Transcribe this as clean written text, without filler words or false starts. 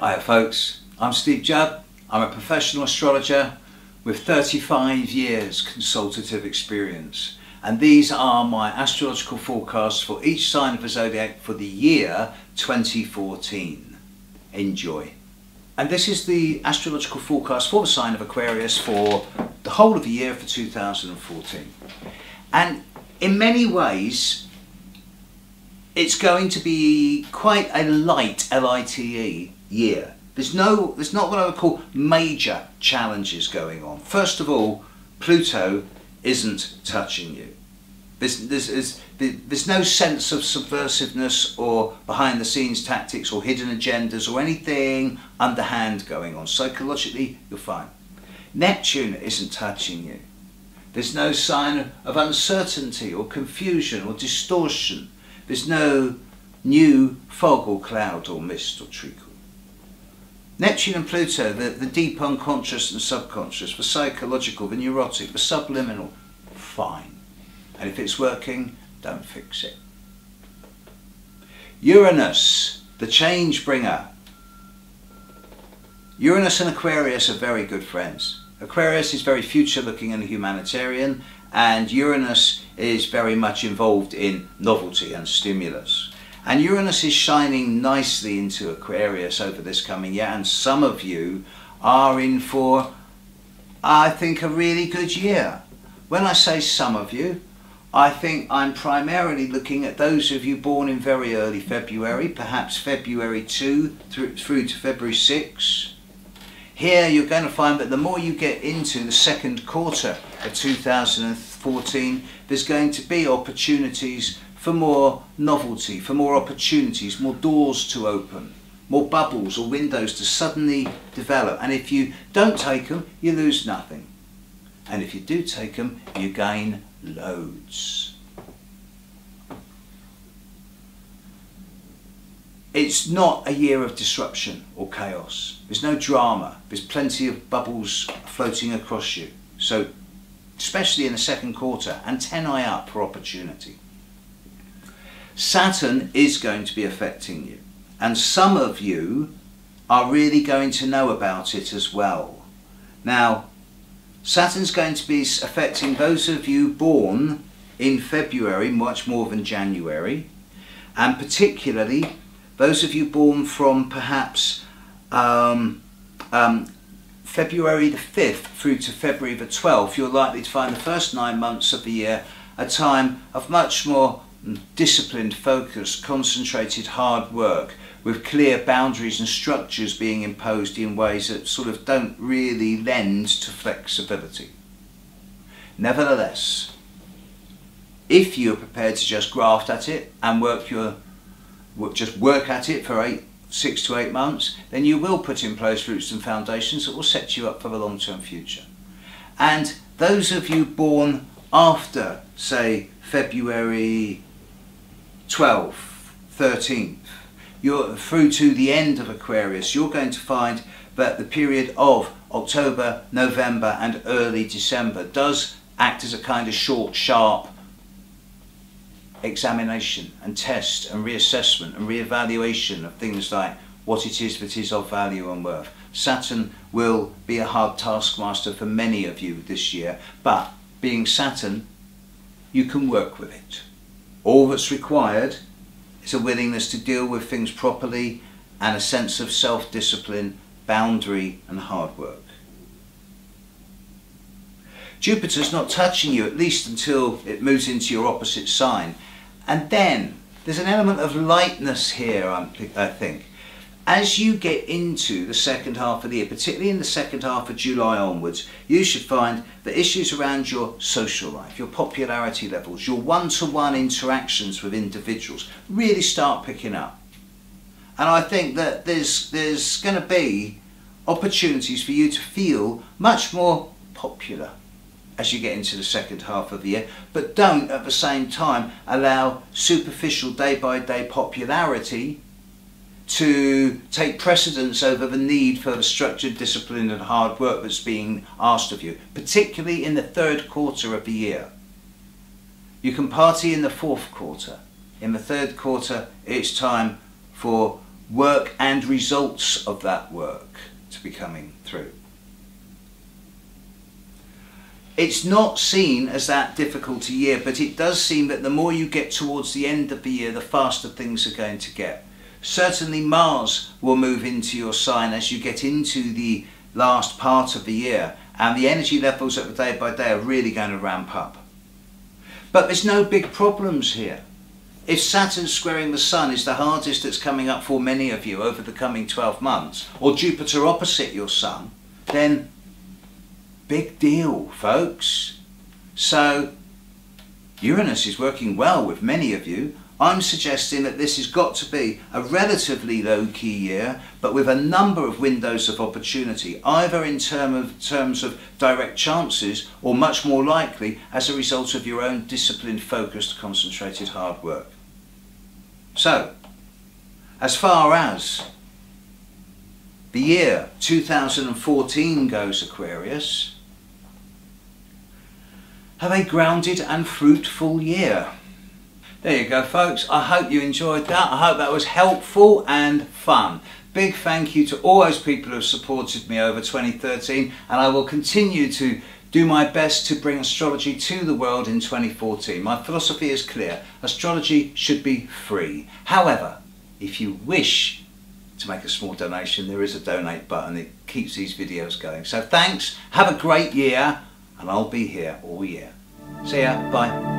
Hi folks, I'm Judd. I'm a professional astrologer with 35 years consultative experience, and these are my astrological forecasts for each sign of the zodiac for the year 2014. Enjoy. And this is the astrological forecast for the sign of Aquarius for the whole of the year for 2014. And in many ways it's going to be quite a light LITE year. There's not what I would call major challenges going on. First of all, Pluto isn't touching you. There's no sense of subversiveness or behind the scenes tactics or hidden agendas or anything underhand going on. Psychologically, you're fine. Neptune isn't touching you. There's no sign of uncertainty or confusion or distortion. There's no new fog or cloud or mist or treacle. Neptune and Pluto, the deep unconscious and subconscious, the psychological, the neurotic, the subliminal, fine. And if it's working, don't fix it. Uranus, the change bringer. Uranus and Aquarius are very good friends. Aquarius is very future looking and humanitarian, and Uranus is very much involved in novelty and stimulus. And Uranus is shining nicely into Aquarius over this coming year, and some of you are in for, I think, a really good year. When I say some of you, I think I'm primarily looking at those of you born in very early February, perhaps February 2 through to February 6. Here you're going to find that the more you get into the second quarter of 2014, there's going to be opportunities for more novelty, for more opportunities, more doors to open, more bubbles or windows to suddenly develop. And if you don't take them, you lose nothing. And if you do take them, you gain loads. It's not a year of disruption or chaos. There's no drama. There's plenty of bubbles floating across you. So, especially in the second quarter, antennae up for opportunity. Saturn is going to be affecting you, and some of you are really going to know about it as well. Now, Saturn's going to be affecting those of you born in February much more than January, and particularly those of you born from perhaps February the 5th through to February the 12th. You're likely to find the first 9 months of the year a time of much more disciplined, focused, concentrated hard work, with clear boundaries and structures being imposed in ways that sort of don't really lend to flexibility. Nevertheless, if you're prepared to just graft at it and work at it for 6 to 8 months, then you will put in place roots and foundations that will set you up for the long-term future. And those of you born after, say, February 12th, 13th, you're through to the end of Aquarius, you're going to find that the period of October, November and early December does act as a kind of short, sharp examination and test and reassessment and reevaluation of things like what it is that is of value and worth. Saturn will be a hard taskmaster for many of you this year, but being Saturn, you can work with it. All that's required is a willingness to deal with things properly and a sense of self-discipline, boundary and hard work. Jupiter's not touching you, at least until it moves into your opposite sign. And then there's an element of lightness here, I think. As you get into the second half of the year, particularly in the second half of July onwards, you should find that issues around your social life, your popularity levels, your one-to-one interactions with individuals really start picking up. And I think that there's going to be opportunities for you to feel much more popular as you get into the second half of the year, but don't at the same time allow superficial day-by-day popularity to take precedence over the need for the structured, disciplined and hard work that's being asked of you, particularly in the third quarter of the year. You can party in the fourth quarter. In the third quarter, it's time for work and results of that work to be coming through. It's not seen as that difficult a year, but it does seem that the more you get towards the end of the year, the faster things are going to get. Certainly Mars will move into your sign as you get into the last part of the year, and the energy levels at the day by day are really going to ramp up. But there's no big problems here. If Saturn squaring the Sun is the hardest that's coming up for many of you over the coming 12 months, or Jupiter opposite your Sun, then big deal, folks. So Uranus is working well with many of you. I'm suggesting that this has got to be a relatively low-key year, but with a number of windows of opportunity, either in terms of direct chances, or much more likely as a result of your own disciplined, focused, concentrated hard work. So, as far as the year 2014 goes, Aquarius, have a grounded and fruitful year. There you go, folks. I hope you enjoyed that. I hope that was helpful and fun. Big thank you to all those people who have supported me over 2013, and I will continue to do my best to bring astrology to the world in 2014. My philosophy is clear. Astrology should be free. However, if you wish to make a small donation, there is a donate button. It keeps these videos going. So thanks, have a great year, and I'll be here all year. See ya, bye.